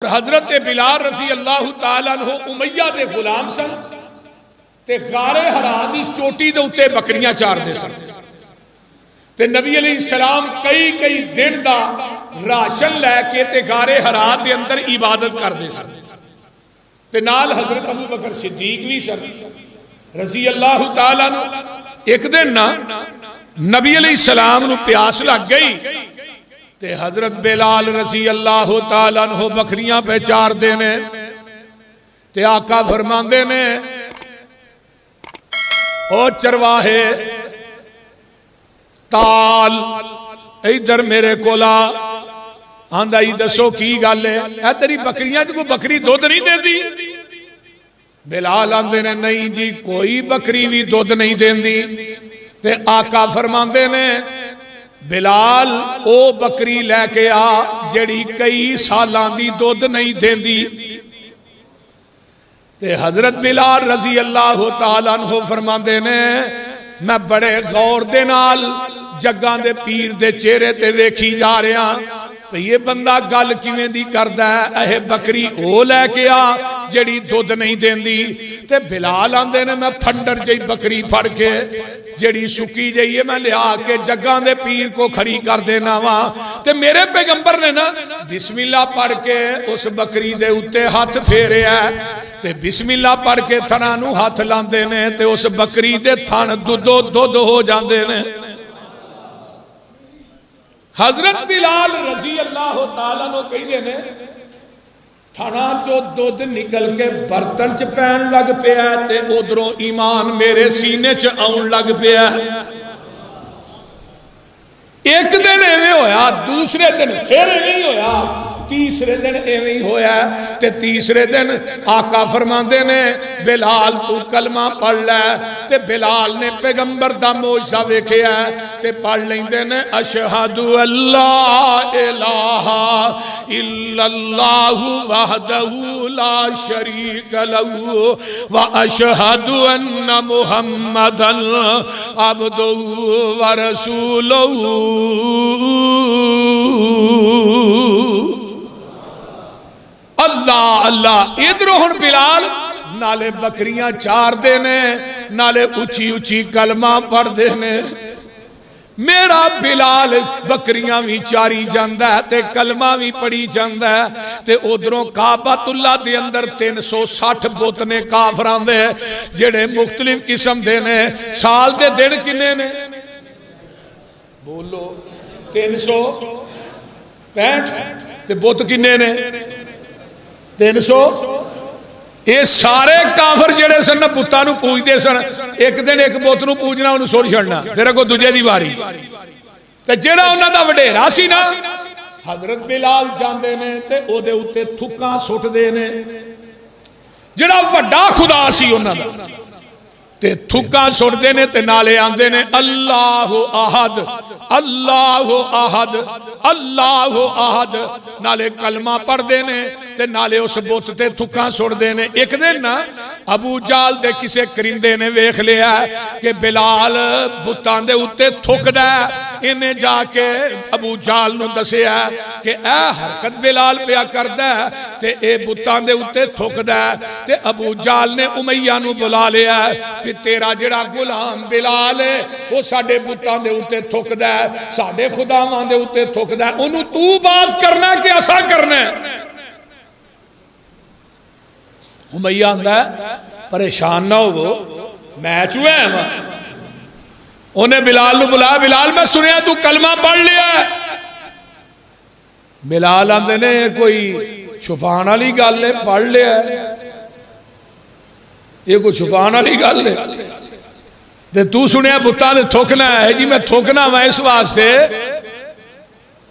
حضرت بلال رضی اللہ تعالیٰ عنہ امیہ دے غلام سن تے غار حرا دی چوٹی دے اتے بکریاں چار دے سن تے نبی علیہ السلام کئی دن دا راشن لے کے تے غار حرا دے اندر عبادت کر دے سن تے نال حضرت ابو بکر صدیق بھی سن رضی اللہ تعالیٰ عنہ۔ ایک دن نا نبی علیہ السلام نو پیاس لگ گئی تے حضرت بلال رضی اللہ تعالیٰ عنہ بکریاں پہ چار دینے تے آقا فرماندے نے او چرواہے تال ادھر میرے کولا آندہ ہی دسو کی گل ہے اے تیری بکریاں کو بکری دودھ نہیں دے دی؟ بلال آندے نے نہیں جی کوئی بکری بھی دودھ نہیں دین دی تے آقا فرماندے نے بلال او بکری لے کے آ جڑی کئی سالاں دی دودھ نہیں دین دی تے حضرت بلال رضی اللہ تعالیٰ عنہ فرماندے نے میں بڑے غور دے نال جگاں دے پیر دے چہرے تے ویکھی جا رہے ہیں تو یہ بندہ گل کیویں دی کردا ہے اے بکری او لے کے آ جڑی دودھ نہیں دیندی تے بلال آندے نے میں پھنڈر جئی بکری پھڑ کے جڑی سکی جئی ہے میں لیا کے جگاں دے پیر کو کھڑی کر دینا وا تے میرے پیغمبر نے نا بسم اللہ پڑھ کے اس بکری دے اتے ہاتھ پھیرے ہے تے بسم اللہ پڑھ کے تھنا نو ہاتھ لاندے نے تے اس بکری دے تھن دودھ ہو جاندے نے۔ حضرت بلال رضی اللہ تعالیٰ نو کہی دے نے تھانا جو دودھ نکل کے برتن چ پین لگ پیا تے ادھروں ایمان میرے سینے چ آن لگ پیا۔ ایک دن ایویں ہویا دوسرے دن پھر ایویں ہویا تیسرے دن ایویں ہویا تے تیسرے دن آقا فرماندے نے بلال تو کلمہ پڑھ لے تے بلال نے پیغمبر دا معجزہ ویکھیا تے پڑھ لیندے نے اشہد اللہ الہ الا اللہ وحدہ لا شریک لہ واشہد ان محمدا عبدہ ورسولہ۔ اللہ اللہ ادھر ہن بلال نالے بکریاں چار دینے نالے اچھی اچھی کلمہ پڑھ دینے۔ میرا بلال بکریاں بھی چاری جاندہ ہے تے کلمہ بھی پڑھی جاندہ ہے تے ادھروں کعبۃ اللہ دے اندر 360 بتنے کافران دے جڑے مختلف قسم دینے۔ سال دے دن کنے نے بولو 365 تے بت کنے نے 300۔ یہ سارے کافر جڑے سن بتاں نو پوجدے سن ایک دن ایک بت نو پوجنا انہوں سوڑ چھڑنا پھر اگوں دوجے دی واری تے جڑا انہاں دا وڈیرا سی نا حضرت بلال جاندے نے تے او دے اوتے تھکاں سٹ دے نے جڑا وڈا خدا سی انہاں دا تے تھکاں سٹ دے نے تے نالے آندے نے اللہ احد اللہ احد اللہ احد نالے کلمہ پڑھ دے نے تے نالے اس بت تے تھکاں سٹ دے نے۔ ایک دن نا ابو جال دے کسے کرندے نے ویکھ لیا کہ بلال بتاں دے اوتے تھک دا انہیں جا کے ابو جال نو دسیا کہ اے حرکت بلال پیا کردا تے اے بتاں دے اوتے تھک دا تے ابو جال نے امیہ نو بلا لیا کہ تیرا جڑا غلام بلال ہے وہ ساڈے بتاں دے اوتے تھک دا ساڈے خداواں دے اوتے تھک دا انہوں تو باز کرنا کہ اسا کرنا ہے۔ امیہ آندہ ہے پریشان نہ ہو میچ ہوئے ہیں وہاں انہیں بلال نو بلا بلال میں سنیا تو کلمہ پڑھ لیا ہے۔ بلال آندے نے کوئی چھپانا لی گل ہے پڑھ لیا ہے یہ کوئی چھپانا لی گل ہے تے تو سنیا بتاں دے تھوکنا ہے جی میں تھوکنا میں اس واسطے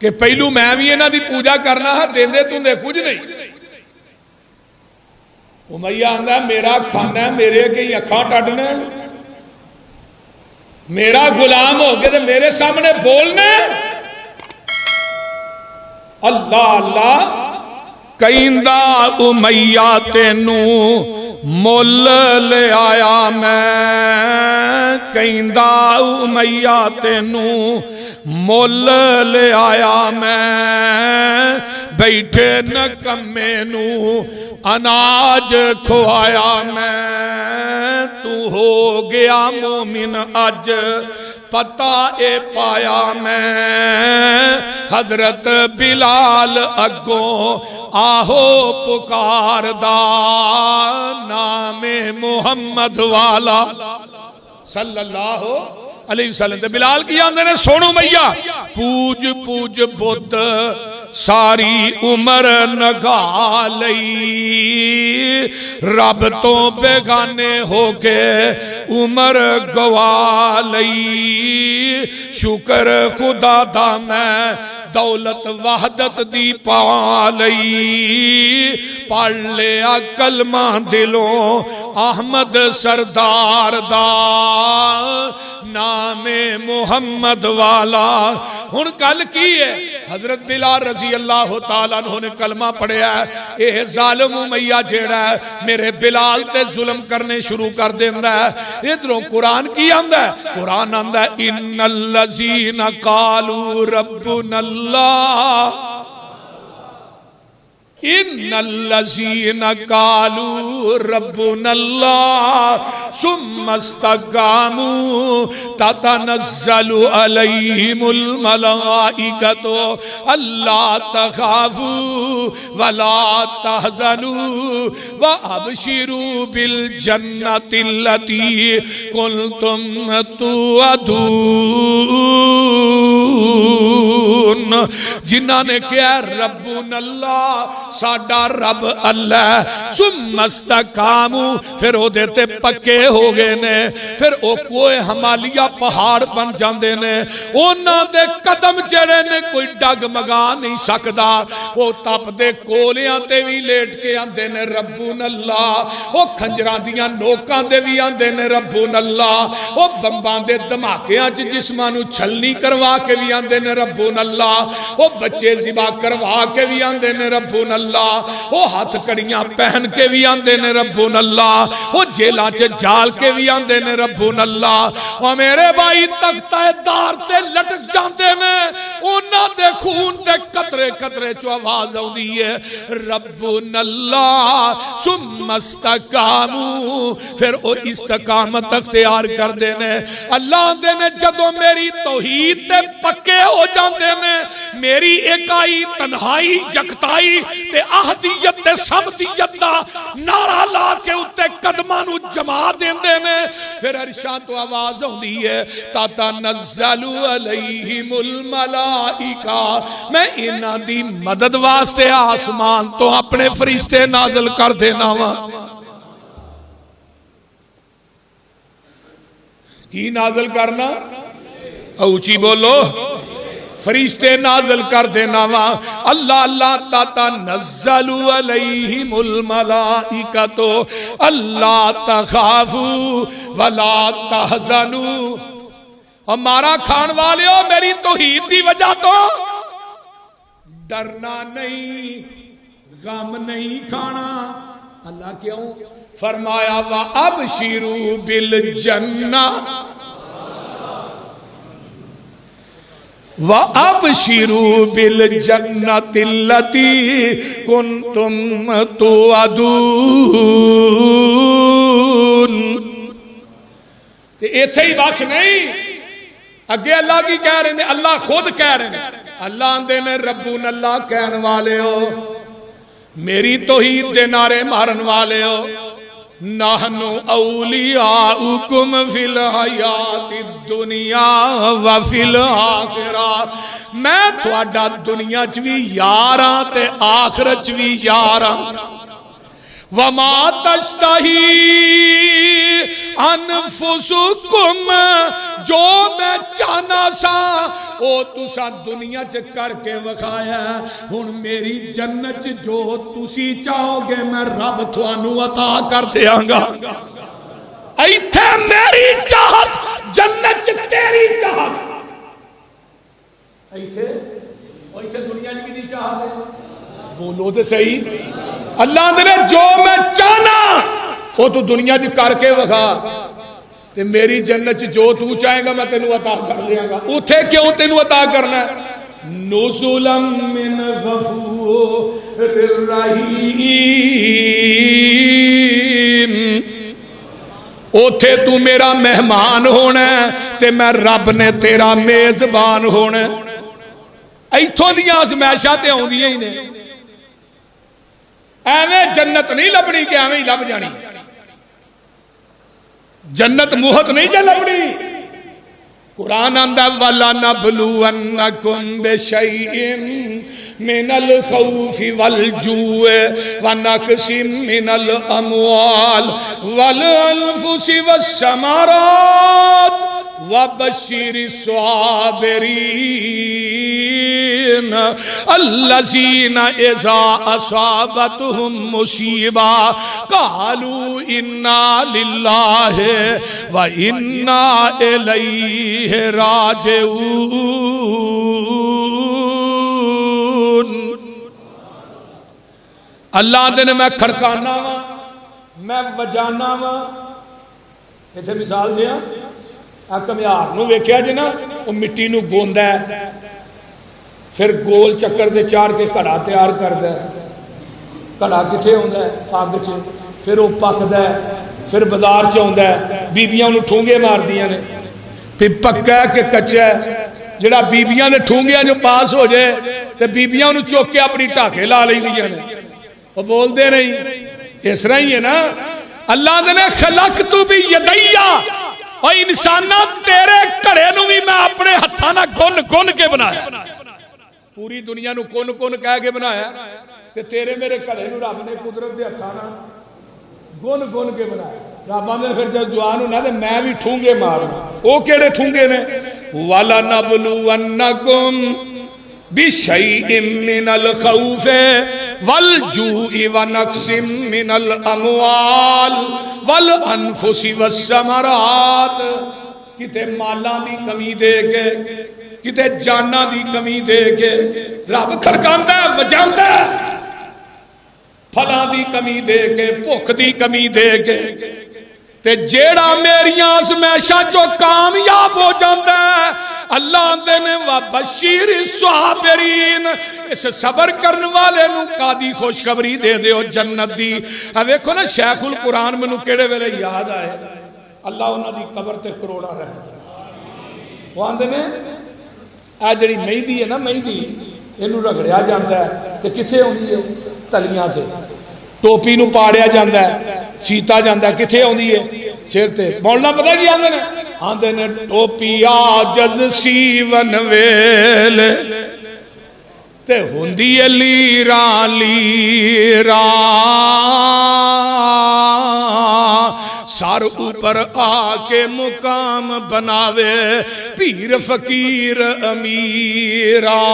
کہ پہلو میں بھی انہاں دی پوجا کرنا ہے دیندے توں دے کچھ نہیں۔ امیہ آندہ ہے میرا کھانا ہے میرے کئی اکھاں ٹڈنا میرا غلام ہو گئے تو میرے سامنے بولنے اللہ اللہ کہندہ امیہ تینو مول لے آیا میں کہندہ امیہ تینو مول لے آیا میں بیٹھے نکمے نو اناج کھوایا میں تو ہو گیا مومن اج پتہ اے پایا میں حضرت بلال اگوں آہو پکار دا نام محمد والا صلی اللہ علیہ وسلم تے بلال کی آندے نے سونو میاں پوج پوج بت ساری عمر نگا لئی رب تو بیگانے ہو کے عمر گوا لئی شکر خدا دا میں دولت وحدت دی پا لئی پڑھ لیا کلمہ دلوں احمد سردار دا نام محمد والا ہن کل کی ہے حضرت بلال رضی اللہ تعالیٰ عنہ نے کلمہ پڑھیا ہے اے ظالم امیہ جیڑا ہے میرے بلال تے ظلم کرنے شروع کر دیندہ ہے ادھروں قرآن کی آندہ ہے قرآن آندہ ہے ان الذین قالوا ربنا اللہ ان الذین قالوا ربنا اللہ ثم استقاموا تتنزل علیہم الملائکۃ الا تخافوا ولا تحزنوا وابشروا بالجنۃ التي کنتم توعدون جنہاں نے کہا ربنا اللہ ساڈا رب اللہ ثم استقاموا پھر او دیتے پکے ہو گئے نے پھر او کوئی ہمالیہ پہاڑ بن جاندے نے اونا دے قدم جڑے نے کوئی ڈگ مگا نہیں سکدا او تپ دے کولیاں تے بھی لیٹ کے آندے نے ربنا اللہ او کھنجراں دیاں نوکاں دے بھی آندے نے ربنا اللہ او بمباں دے دھماکیاں چ جسماں نو چھلنی کروا کے بھی آندے نے ربنا اللہ او بچے ذبح کروا کے بھی آندے نے ربنا اللہ وہ ہاتھ کڑیاں پہن کے بھی آندے نے ربنا اللہ وہ جیلہ چے جال کے بھی آندے نے ربنا اللہ وہ میرے بھائی تختہ دار تے لٹک جاندے نے انہاں دے خون تے قطرے قطرے چو آواز ہو دیئے ربنا اللہ ثم استقاموا پھر وہ استقامت اختیار کر دینے اللہ دینے جدو میری توحید تے پکے ہو جاندے نے میری اکائی تنہائی یکتائی تے احدیت تے سمدیت دا نعرہ لا کے اتے قدماں نو جما دیندے نے پھر ارشاں تو آواز ہوندی ہے تتنزل علیہم الملائکہ میں انہاں دی مدد واسطے آسمان تو اپنے فرشتے نازل کر دینا وا کی نازل کرنا اونچی بولو فرشتے نازل کر دینا وا اللہ اللہ تتنزل علیہم الملائکۃ اللہ تخافوا ولا تحزنوا ہمارا کھان والے ہو میری توحید دی وجہ تو ڈرنا نہیں غم نہیں کھانا اللہ کیوں فرمایا وَأَبْشِرُوا بِالْجَنَّةِ وَأَبْشِرُوا بِالْجَنَّةِ الَّتِي كُنْتُمْ تُوعَدُونَ ایتھے ہی بس نہیں اگے اللہ کی کہہ رہے ہیں اللہ خود کہہ رہے ہیں اللہ آندے نے ربنا اللہ کہن والے ہو میری توحید دے نعرے مارن والے ہو نحن اولیاؤکم فی الحیات الدنیا وفی الآخرہ میں تھوڑا دنیا چوی یاراں تے آخرت چوی یاراں وما تشتہی انفسکم جو میں چاہنا سا او تسا دنیا چ کر کے وکھایا ہن میری جنت جو تسی چاہو گے میں رب تھانو عطا کر دیاں گا ایتھے میری چاہت جنت چ تیری چاہت ایتھے دنیا چ کدی چاہت ہے بولو تے صحیح اللہ نے جو میں چاہنا وہ تو دنیا چ کر کے وکھا تے میری جنت جو تو چاہے گا میں تینوں عطا کر دیاں گا اوتھے کیوں تینوں عطا کرنا ہے نزلا من غفور الرحیم. اوتھے تو میرا مہمان ہونا ہے تے میں رب نے تیرا میزبان ہونا ہے. ایتھوں دیاں آزمائشاں تے آوندیاں ہی نے. ایویں جنت نہیں لبنی کہ ایویں ہی لب جانی. جنت موہت نہیں جا لبنی. قرآن آندہ وَلَنَبْلُوَنَّكُمْ بِشَيْءٍ مِّنَ الْخَوْفِ وَالْجُوعِ وَنَقْصٍ مِّنَ الْأَمْوَالِ وَالْأَنفُسِ وَالثَّمَرَاتِ وَبَشِّرِ الصَّابِرِينَ الَّذِينَ إِذَا أَصَابَتْهُم مُّصِيبَةٌ قَالُوا إِنَّا لِلَّهِ وَإِنَّا إِلَيْهِ راجعون. اللہ دے نے میں کھڑکانا وا میں وجانا وا. ایتھے مثال دیا کمیار نو ویکھیا جی نا وہ مٹی نو گوندا ہے پھر گول چکر دے چار کے گھڑا تیار کردا ہے. گھڑا کتھے ہوندا ہے اگ چ. پھر وہ پکدا ہے پھر بازار چ آوندا ہے. بیبیاں انہوں ٹھونگے ماردیاں نے پھر پکا ہے کہ کچا ہے. جڑا بیبیاں دے ٹھونگیاں جو پاس ہو جائے تے بیبیاں انہوں چوک کے اپنی ٹاکے لا لیندیاں نے. وہ بول دے نہیں. اس طرح ہی ہے نا. اللہ نے خلقت بھی یدیا اور انسانہ تیرے کڑے نو بھی میں اپنے ہتھاں نال گن گن کے بنایا. پوری دنیا نو کن کن کہہ کے بنایا تے تیرے میرے کڑے نو رب نے قدرت دے ہتھاں نال گن گن کے بنایا. رب آندے پھر جب جوان ہونا تے میں بھی ٹھونگے مارنا. او کیڑے ٹھونگے نے؟ وَلَنَبْلُوَنَّكُمْ بِشَيْءٍ مِّنَ الْخَوْفِ وَالْجُوعِ وَنَقْصٍ مِّنَ الْأَمْوَالِ وَالْأَنفُسِ وَالثَّمَرَاتِ. کتے مالاں دی کمی دے کے کتے جاناں دی کمی دے کے رب کھڑکاندا ہے وجاندا ہے. پھلاں دی کمی دے کے بھوک دی کمی دے کے تے جیڑا میریاں آزمائشاں جو کامیاب ہو جاندا ہے اللہ دے نے وَبَشِّرِ الصَّابِرِينَ اس صبر کرن والے نو قادی خوشخبری دے دیو جنت دی. ویکھو نا شیخ القرآن مینوں کیڑے ویلے یاد آئے اللہ انہاں دی قبر تے کروڑا رحمت. وہ آندے نے اے جڑی مہندی ہے نا مہندی اینوں رگڑیا جاندا ہے تے کتھے ہوندی ہے؟ تلیاں تے. ٹوپی نو پاڑیا جاندا ہے سیتا جاندا ہے کتھے ہوندی ہے؟ سر تے. بولنا پتہ کی آندے نے؟ آندے نے ٹوپی عاجز سیون ویل تے ہوندی ہے لیراں لیراں. سار اوپر آ کے مقام بناوے پیر فقیر امیراں.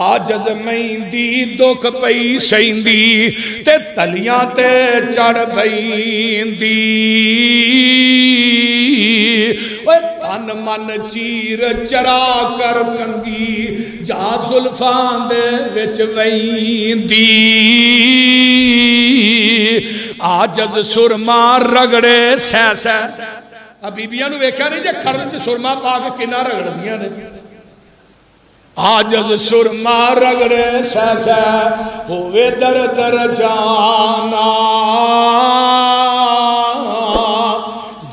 آجز مہندی دکھ پئی سیندی تے تلیاں تے چڑھ بیندی. تن من چیر چرا کر کنگی جا زلفاں دے وچ ویندی. آجز سرما رگڑے سہ سہ. بیبیاں نو ویکھیا نہیں جے کھڑ وچ سرما پا کے کنا رگڑدیاں نے. آجز سرما رگڑے سہ سہ ہوئے در در جانا.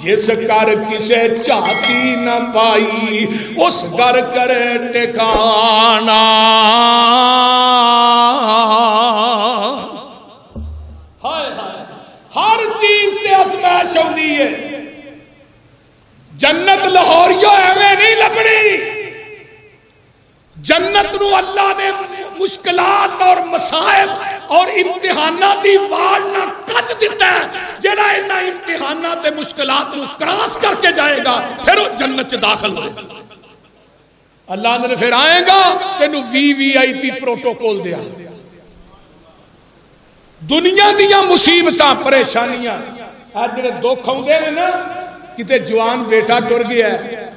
جس کر کسے چاہتی نہ پائی اس گھر کرے ٹکانا. ہر چیز تے آزمائش ہوندی ہے. جنت لاہوریو ایویں نہیں لبنی. جنت نو اللہ نے مشکلات اور مصائب اور امتحانات دی وال نہ کٹ دیتا ہے. جڑا انہاں امتحانات تے مشکلات نو کراس کر کے جائے گا پھر وہ جنت چ داخل ہوئے گا. اللہ نے پھر آئے گا تینوں VIP پروٹوکول دیا. دنیا دیاں مصیبتاں پریشانیاں آج جڑے دکھ آوندے نے نا کتے جوان بیٹا ٹر گیا ہے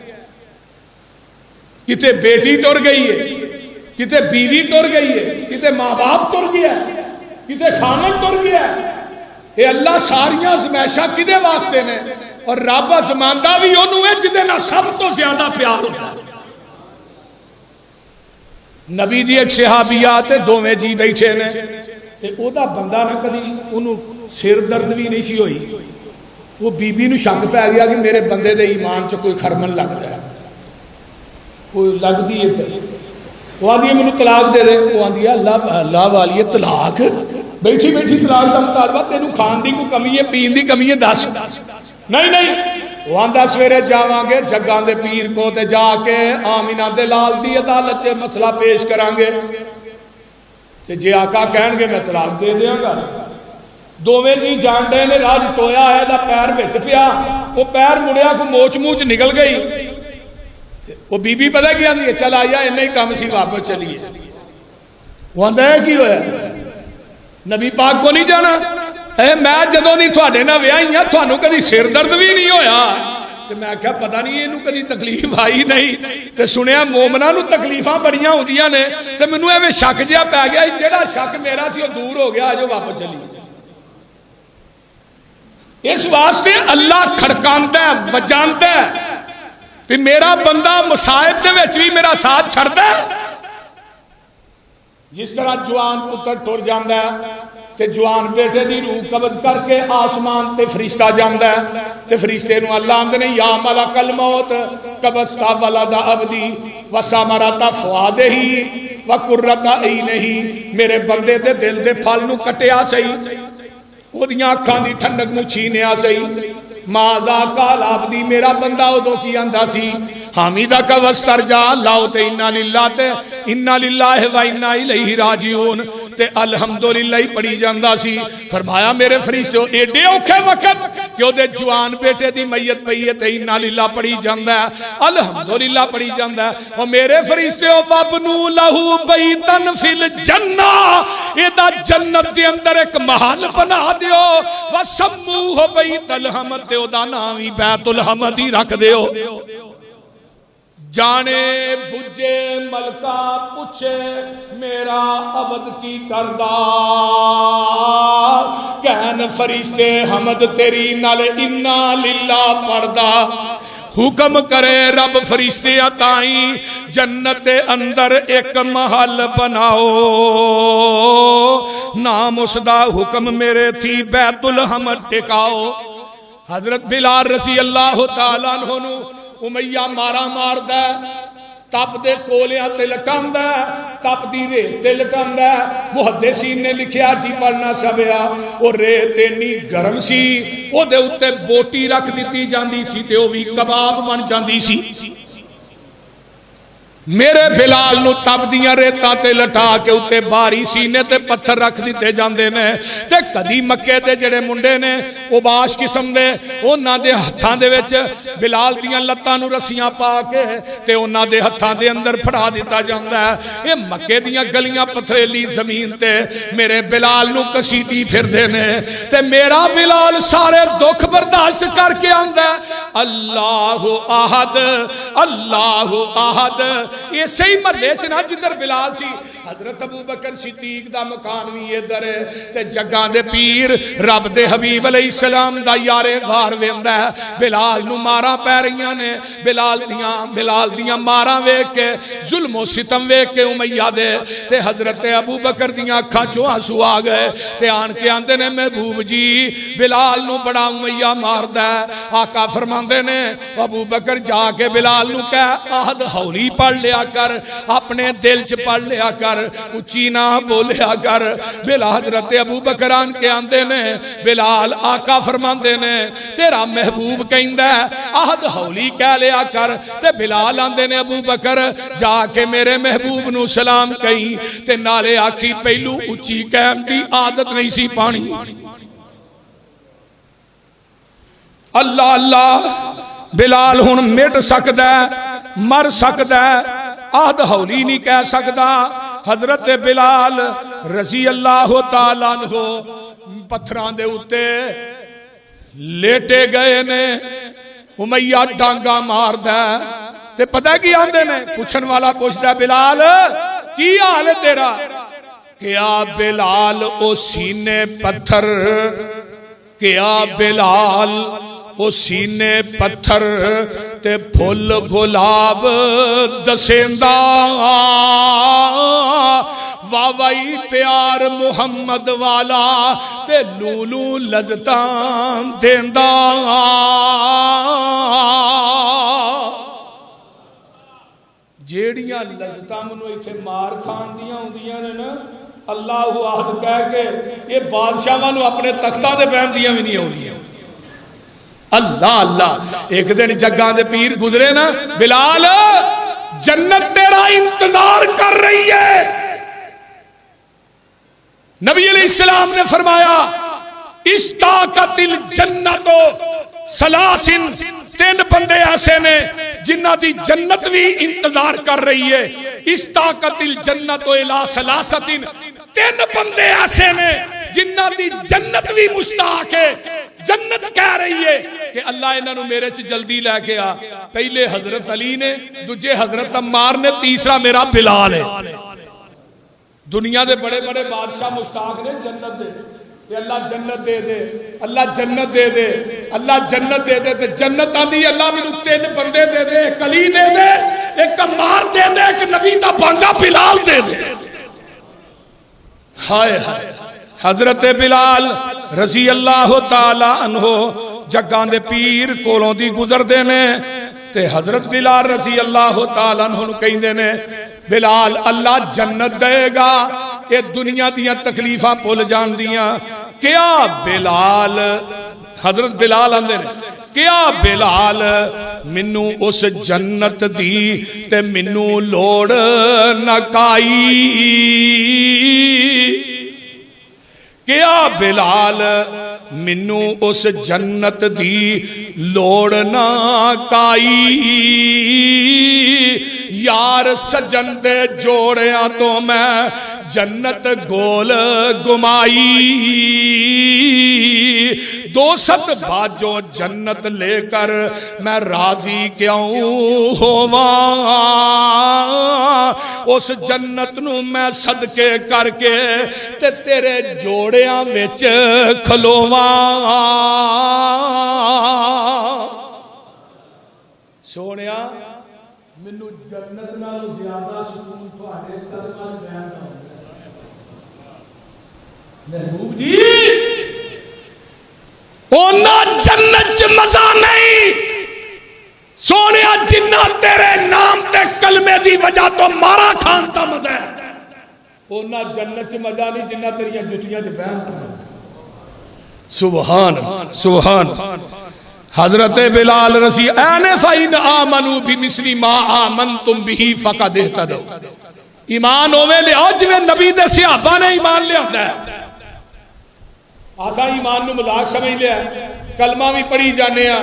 کتے بیٹی ٹر گئی ہے کتے بیوی ٹر گئی ہے کتے ماں باپ ٹر گیا ہے کتے خامن ٹر گیا ہے. اے اللہ ساریاں آزمائشاں کدے واسطے نے اور رب آزماندا بھی اونوں ہے جدے نال سب تو زیادہ پیار ہوتا ہے. نبی دی ایک صحابیہ تے دوویں جی بیٹھے نے تے او دا بندہ نہ کدی انہوں سر درد بھی نہیں سی ہوئی. وہ بی بی نو شک پہ گیا کہ میرے بندے دے ایمان چ کوئی خرمن لگتا ہے, کوئی لگتی ہے پہ. وہ آدھی ہے مجھے طلاق دے دے. وہ آدھی ہے اللہ والی ہے طلاق, بیٹھی بیٹھی طلاق کا مطالبہ, تینوں کھان دی کوئی کمی ہے, پین دی کمی ہے, دس. نہیں وہ آندا سویرے جاواں گے جگاں دے پیر کو تے جا کے آمینہ دے لال دی عدالت چ مسئلہ پیش کران گے تے جے آقا کہن گے میں طلاق دے دیاں گا. دوویں جی جان ڈے نے راج ٹویا ہے دا پیر وچ پیا, وہ پیر مڑیا کو موچ موچ نکل گئی. وہ بی بی پتہ کی آندی ہے چل آیا انہیں ہی کام سی واپس چلیے. وہ آندا ہے کی ہویا نبی پاک کو نہیں جانا, اے میں جدوں نہیں تھوڑے نہ ویائی ہاں تھانوں کدی سر درد بھی نہیں ہویا. تے میں کہا پتہ نہیں اینوں کدی تکلیف آئی نہیں. تے سنیا مومناں نو تکلیفاں بڑیاں ہوندیاں نے تے مینوں ایویں شک جہا پی گیا, جہڑا شک میرا سی وہ دور ہو گیا, جو واپس چلی. اس واسطے اللہ کھڑکاندا ہے وجاندا ہے کہ میرا بندہ مصائب دے وچ بھی میرا ساتھ چھڑدا ہے. جس طرح جوان پتر ٹر جاندا ہے تے جوان بیٹے دی روح قبض کر کے آسمان تے فرشتہ جاندا ہے تے فرشتے نو اللہ آندے نے یا ملک الموت قبضت ولد عبدی وثمرۃ فؤادہ وقرۃ عینہ. میرے بندے دے دل دے پھل نو کٹیا سہی, وہ دیاں اکھاں دی ٹھنڈک نو چھینیا سہی. ماذا قال عبدی, میرا بندہ ادوں کی آندا سی حمیدہ کا وسترجا لاؤ تے انا للہ و انا الیہ راجعون تے الحمدللہ ہی پڑھی جاندا سی. فرمایا میرے فرشتو ایڈے اوکھے وقت کہ دے جوان بیٹے دی میت پئی ہے تے انا للہ پڑھی جاندا ہے, الحمدللہ پڑھی جاندا ہے. او میرے فرشتو وابنو لہو بیتن فی الجنہ, ایدا جنت دے اندر ایک محل بنا دیو, وسموہ بیت الحمد, تے او دا نام ہی بیت الحمد ہی رکھ دیو. جانے بجے ملکہ پوچھے میرا عبد کی کردہ, کہن فرشتے حمد تیری نال انا للہ پڑھدا. حکم کرے رب فرشتے تائیں جنت اندر ایک محل بناؤ, نام اس دا حکم میرے تھی بیت الحمد ٹکاؤ. حضرت بلال رضی اللہ تعالیٰ عنہ نو امیہ مارا ماردا ہے, تپ دے کولیاں تے لٹاندا ہے, تپ دی ریت تے لٹاندا ہے. محدثین نے لکھیا جی پڑھنا سبیا او ریت اتنی گرم سی او دے اوتے بوٹی رکھ دتی جاندی سی تے او وی کباب بن جاندی سی. میرے بلال نو تب دیاں ریتاں تے لٹا کے اتے باری سینے تے پتھر رکھ دیتے جاندے نے. تے کدی مکے دے جڑے منڈے نے او باش قسم دے انہاں دے ہتھاں دے وچ بلال دیاں لتاں نو رسیاں پا کے تے انہاں دے ہتھاں دے اندر پھڑا دیتا جاندا ہے. اے مکے دیاں گلیاں پتھریلی زمین تے میرے بلال نو کسیٹی پھردے نے تے میرا بلال سارے دکھ برداشت کر کے آندا ہے اللہ احد اللہ احد. ایسے ہی محلے سے نا جدھر بلال سی حضرت ابو بکر صدیق دا مکان بھی ادھر ہے تے جگاں دے پیر رب دے حبیب علیہ السلام دا یار غار ویندا ہے. بلال نو ماراں پے رہیاں نے, بلال دیاں ماراں ویکھ کے ظلم و ستم ویکھ کے امیہ دے تے حضرت ابو بکر دیاں اکھاں چوں آنسو آ گئے تے آن کے آندے نے محبوب جی بلال نو بڑا امیہ ماردا ہے. آقا فرماندے نے ابو بکر جا کے بلال نو کہہ عہد ہولی پڑھ لیا کر, اپنے دل چ پڑھ لیا کر, اچھی نہ بولیا کر. بلال حضرت ابو بکر آن کے آندے نے بلال آقا فرماندے نے تیرا محبوب کہندا ہے عہد ہولی کہہ لیا کر. تے بلال آندے نے ابو بکر جا کے میرے محبوب نو سلام کہیں تے نالے آکھی پہلو اچھی کہن دی عادت نہیں سی پانی. اللہ اللہ بلال ہن مٹ سکدا ہے مر سکدا ہے, عہد ہولی نہیں کہہ سکدا. حضرت بلال رضی اللہ تعالیٰ عنہ پتھراں دے اتے لیٹے گئے نے, امیہ ڈانگا ماردا تے پتہ کی آندے نے پوچھن والا پوچھدا بلال کی حال ہے تیرا؟ کیا بلال او سینے پتھر, کیا بلال او سینے پتھر تے پھول گلاب دسیندا واوائی پیار محمد والا تے لولو لذتاں دیندا جیڑیاں لذتاں منو ایتھے مار کھان دیاں ہوندیاں نے نا اللہ احد کہہ کے یہ بادشاہاں نو اپنے تختاں دے بہن دیاں بھی نہیں ہوندیاں اللہ اللہ ایک دن جگاں دے پیر گزرے نا بلال جنت تیرا انتظار کر رہی ہے نبی علیہ السلام نے فرمایا استاقت الجنت سلاسن تین بندے ایسے نے جنہ دی جنت بھی انتظار کر رہی ہے استاقت الجنت الى سلاستن تین بندے ایسے نے جنہ دی جنت بھی مشتاق ہے جنت کہہ رہی ہے کہ اللہ انہاں نو میرے چ جلدی لے کے آ پہلے حضرت علی نے دوجے حضرت عمار نے تیسرا میرا بلال ہے دنیا دے بڑے بڑے بادشاہ مشتاق نے جنت دے کہ اللہ جنت دے دے اللہ جنت دے دے اللہ جنت دے دے تے جنت آندی اللہ مینوں تین بندے دے دے ایک علی دے دے ایک عمار دے دے ایک نبی دا بانگا بلال دے دے ہائے ہائے حضرت بلال رضی اللہ تعالی عنہ جگاں دے پیر کولوں دی گزر دے نے تے حضرت بلال رضی اللہ تعالی عنہ نو کہندے نے بلال اللہ جنت دے گا اے دنیا دیاں تکلیفاں بھول جان دیاں کیا بلال حضرت بلال آندے نے کیا بلال منو اس جنت دی تے منو لوڑ نہ کائی کیا بلال منو اس جنت دی لوڑ نہ کائی یار سجن دے جوڑیاں تو میں جنت گول گمائی دو ست باجو جنت لے کر میں راضی کیوں ہواں اس جنت نو میں صدقے کر کے تے تیرے جوڑیاں وچ کھلواں سونیا مینوں جنت نال زیادہ سکون تہاڈے قدماں وچ بیان ہوندا محبوب جی اونا جنت چ مزہ نہیں سونیا جنہ تیرے نام تے کلمے دی وجہ تو مارا کھان تا مزہ ہے اونا جنت چ مزہ نہیں جنہ تیریاں جتیاں چ بیان تا مزہ سبحان سبحان حضرت بلال رضی آنف ان آمنوا بمثل ما آمنتم به فقد اهتدوا ایمان ہوے لیا جویں نبی دے صحابہ نے ایمان لیا ہے آسا ایمان نو مذاق سمجھ لیا کلمہ بھی پڑھی جانے ہاں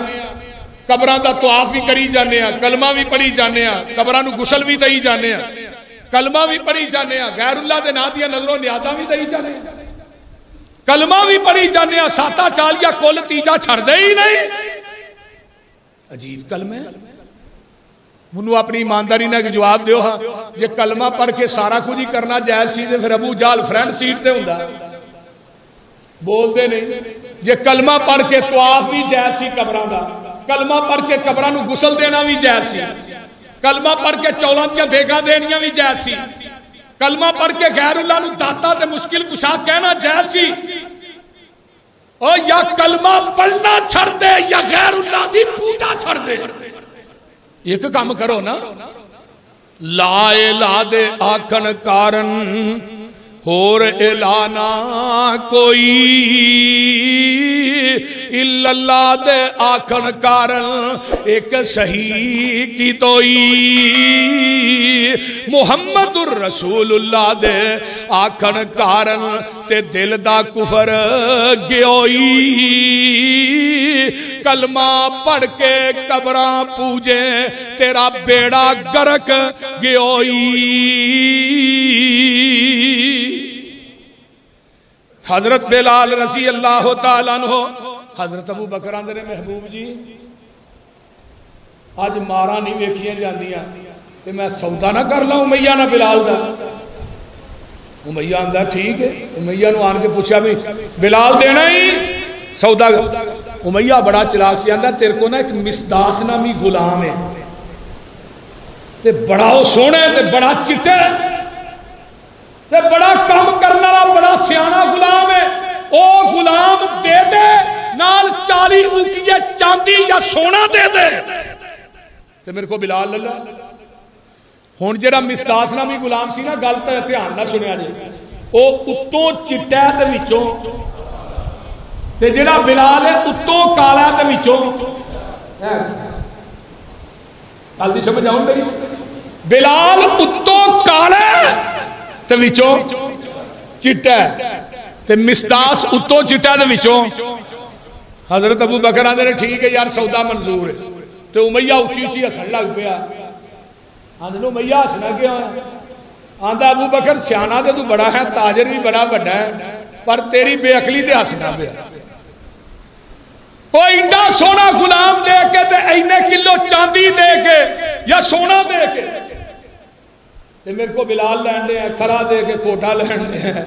قبراں دا طواف بھی کری جانے ہاں کلمہ بھی پڑھی جانے ہاں قبراں نو غسل بھی دئی جانے ہاں کلمہ بھی پڑھی جانے ہاں غیر اللہ دے ناں دیاں نظروں نیازاں بھی دئی جانے ہاں کلمہ بھی پڑھی جانے ہاں ساتا چالیا کل تیجا چھڑ دے ہی نہیں عجیب کلمہ ہے منو اپنی ایمانداری نہ کہ جواب دیو ہاں جے کلمہ پڑھ کے سارا کچھ ہی کرنا جائز سی تے پھر ابو جال فرنٹ سیٹ تے ہوندا بول دے نہیں جے کلمہ پڑھ کے طواف بھی جائز سی قبراں دا کلمہ پڑھ کے قبراں نو غسل دینا بھی جائز سی کلمہ پڑھ کے چولاں دیاں دیگاں دینیاں بھی جائز سی کلمہ پڑھ کے غیر اللہ نو داتا تے مشکل کشا کہنا جائز سی اور یا کلمہ پڑھنا چھڑ دے یا غیر اللہ دی پوجا چھڑ دے ایک کام کرو نا لا الہ دے آکھن کارن اور اعلانا کوئی الا اللہ دے آکھن کارن ایک صحیح کی توئی محمد الرسول اللہ دے آکھن کارن تے دل دا کفر گیوئی کلمہ پڑھ کے قبراں پوجے تیرا بیڑا گرک گیوئی حضرت بلال رضی اللہ تعالیٰ عنہ حضرت ابو بکر آندے نے محبوب جی آج مارا نہیں ویکھیاں جاندیاں تے میں سودا نہ کر لاں امیہ نہ بلال دا امیہ آندا ٹھیک ہے امیہ نو آن کے پوچھا بھی بلال دینا ہی سودا امیہ بڑا چلاک سی آندا تیرے کو نا ایک مصداس نامی غلام ہے تے بڑا وہ سونا ہے تے بڑا چٹا ہے تے بڑا کام کرنے والا بڑا سیانا غلام ہے، او غلام دے دے نال 40 اوقیہ چاندی یا سونا دے دے تے میرے کو بلال للا۔ ہن جڑا مصداس نامی غلام سی نا گل تے دھیان نہ سنیا جی، او اتوں چٹا تے وچوں تے جڑا بلال ہے اتوں کالا تے وچوں گل دی سمجھ آؤں میری؟ بلال اتوں کالا تے وچوں چٹا تے مصداس اتوں چٹا تے وچوں۔ حضرت ابو بکر آندے نے ٹھیک ہے یار سودا منظور ہے، تے امیہ اچھی اچھی ہسن لگ پیا۔ آندے نو امیہ ہسنا کیا آندا ابو بکر سیانا تے تو بڑا ہے، تاجر بھی بڑا بڑا ہے، پر تیری بے عقلی تے ہسنا پیا۔ وہ ایڈا سونا غلام دے کے تے اینے کلو چاندی دے کے یا سونا دے کے تے میرے کو بلال لین دے ہیں، کھرا دے کے کوٹا لین دے ہیں۔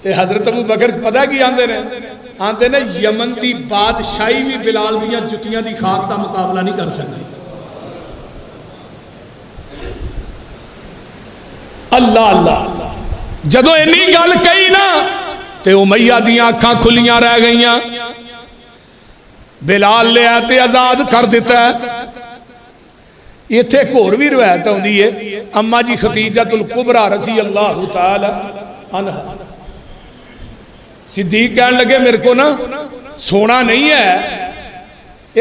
تے حضرت ابو بکر پتہ کی آندے نے؟ آندے نے یمن دی بادشاہی بھی بلال دیاں جتیاں دی خاک دا مقابلہ نہیں کر سکتی۔ اللہ اللہ جدو اینی گل کہی نا تے امیہ دیاں اکھاں کھلیاں رہ گئیاں، بلال لے آتے آزاد کر دیتا ہے۔ یہ تھے کور بھی روایت ہوندی ہے، اما جی ختیجۃ الکبریٰ رضی اللہ تعالی عنہ صدیق کہنے لگے میرے کو نا سونا نہیں ہے،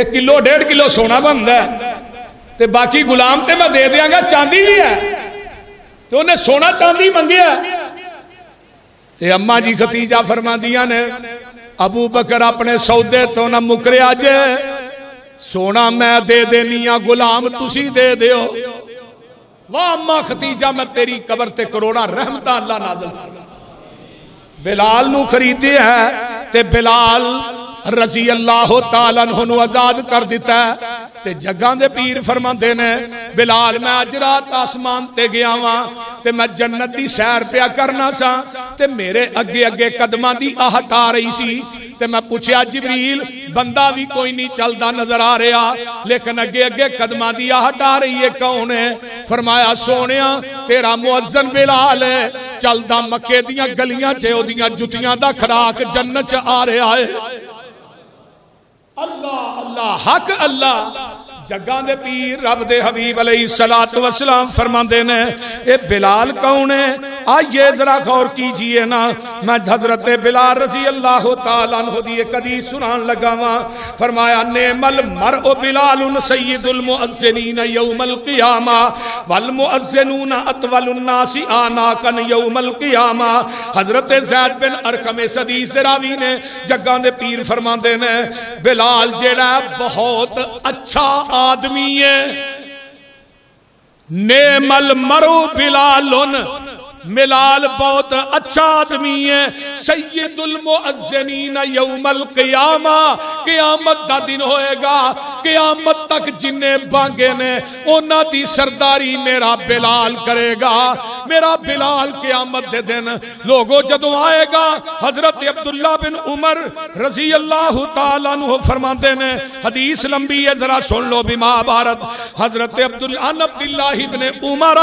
1 کلو 1.5 کلو سونا بنتا ہے تے باقی غلام تے میں دے دیاں گا، چاندی بھی ہے، تو انہیں سونا چاندی منگیا تے اما جی ختیجہ فرما دیا نے ابو بکر اپنے سودے تو نہ مکریا جے، سونا میں دے دینیا غلام تسی دے دیو۔ واہ اما ختیجہ میں تیری قبر تے کروڑا رحمتہ اللہ نازل فرما۔ بلال نو خریدے ہے تے بلال رضی اللہ تعالیٰ عنہ آزاد کر دیتا ہے تے جگاں دے پیر فرماندے نے بلال میں اج رات آسمان تے گیا ہاں تے میں جنت دی سیر پیا کرنا سا تے میرے اگے اگے قدماں دی آہٹ آ رہی سی تے میں پوچھیا جبریل بندہ بھی کوئی نہیں چلدا نظر آ رہا لیکن اگے اگے قدماں دی آہٹ آ رہی ہے، کون ہے؟ فرمایا سونیا تیرا مؤذن بلال ہے، چلدا مکے دیاں گلیاں چ اودیاں جتیاں دا کھراک جنت چ آ رہا ہے۔ اللہ اللہ حق اللہ جگاں دے پیر رب دے حبیب علیہ السلام فرماندے نے اے بلال کون ہے؟ آئیے ذرا غور کیجئے نا، میں حضرت بلال رضی اللہ تعالیٰ عنہ دی ایک حدیث سنان لگا ہوں۔ فرمایا نعم المرء بلال سید المؤذنین یوم القیامہ والمؤذنون اطول الناس آناقا یوم القیامہ۔ حضرت زید بن ارقم اس حدیث دے راوی نے جگاں دے پیر فرماندے نے بلال جیڑا بہت اچھا آدمی ہے، نعم المرء بلال بلال بہت اچھا آدمی ہے، سید المؤذنین یوم القیامہ قیامت دا دن ہوئے گا، قیامت تک جنہیں بانگے نے اونا دی سرداری میرا بلال کرے گا، میرا بلال قیامت دے دن لوگوں جدوں آئے گا۔ حضرت عبداللہ بن عمر رضی اللہ تعالیٰ عنہ فرماتے نے حدیث لمبی ہے ذرا سن لو بما بارت۔ حضرت عبداللہ بن عمر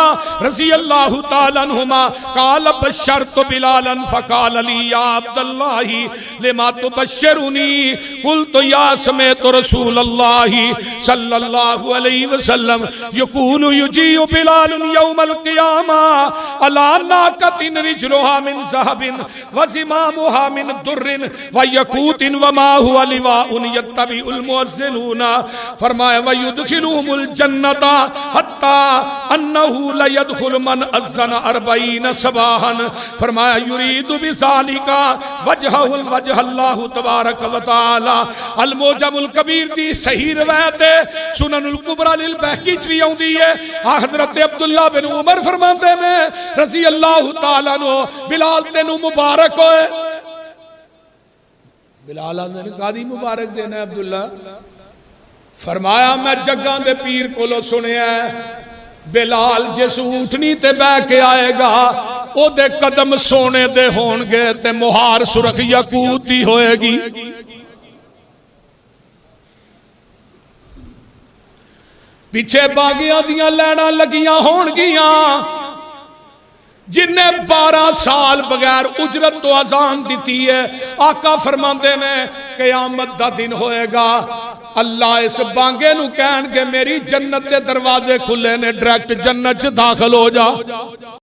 رضی اللہ تعالیٰ عنہما قال بشرت بلالا فقال لي يا عبد الله لما تبشرني قلت يا سمعت رسول الله صلى الله عليه وسلم يكون يجيء بلال يوم القيامة على ناقة رجلها من ذهب وزمامها من در وياقوت وما هو لواء يتبع المؤذنون فرمایا ويدخلهم الجنة حتى انه لا يدخل من اذن 40 صباحاً فرمایا یرید بذالکا وجہ اللہ تبارک و تعالی۔ الموجم الکبیر دی صحیح روایت ہے، سنن الکبریٰ للبہقی بھی آؤندی ہے۔ حضرت عبداللہ بن عمر فرماتے ہیں رضی اللہ تعالیٰ عنہ بلال تینوں مبارک ہوئے۔ بلال نے کہا دی مبارک دینا ہے عبداللہ؟ فرمایا میں جگاں دے پیر کو لو سنیا ہے بلال جس اونٹنی تے بہ کے آئے گا او دے قدم سونے دے ہون گے تے مہار سرخ یاقوت دی ہوئے گی۔ پیچھے باغیاں دیاں لینا لگیاں ہون گیاں جن نے 12 سال بغیر اجرت تو اذان دیتی ہے. آقا فرماندے نے قیامت دا دن ہوئے گا اللہ اس بانگے نو کہن گے میری جنت دے دروازے کھلے نے ڈائریکٹ جنت چ داخل ہو جا.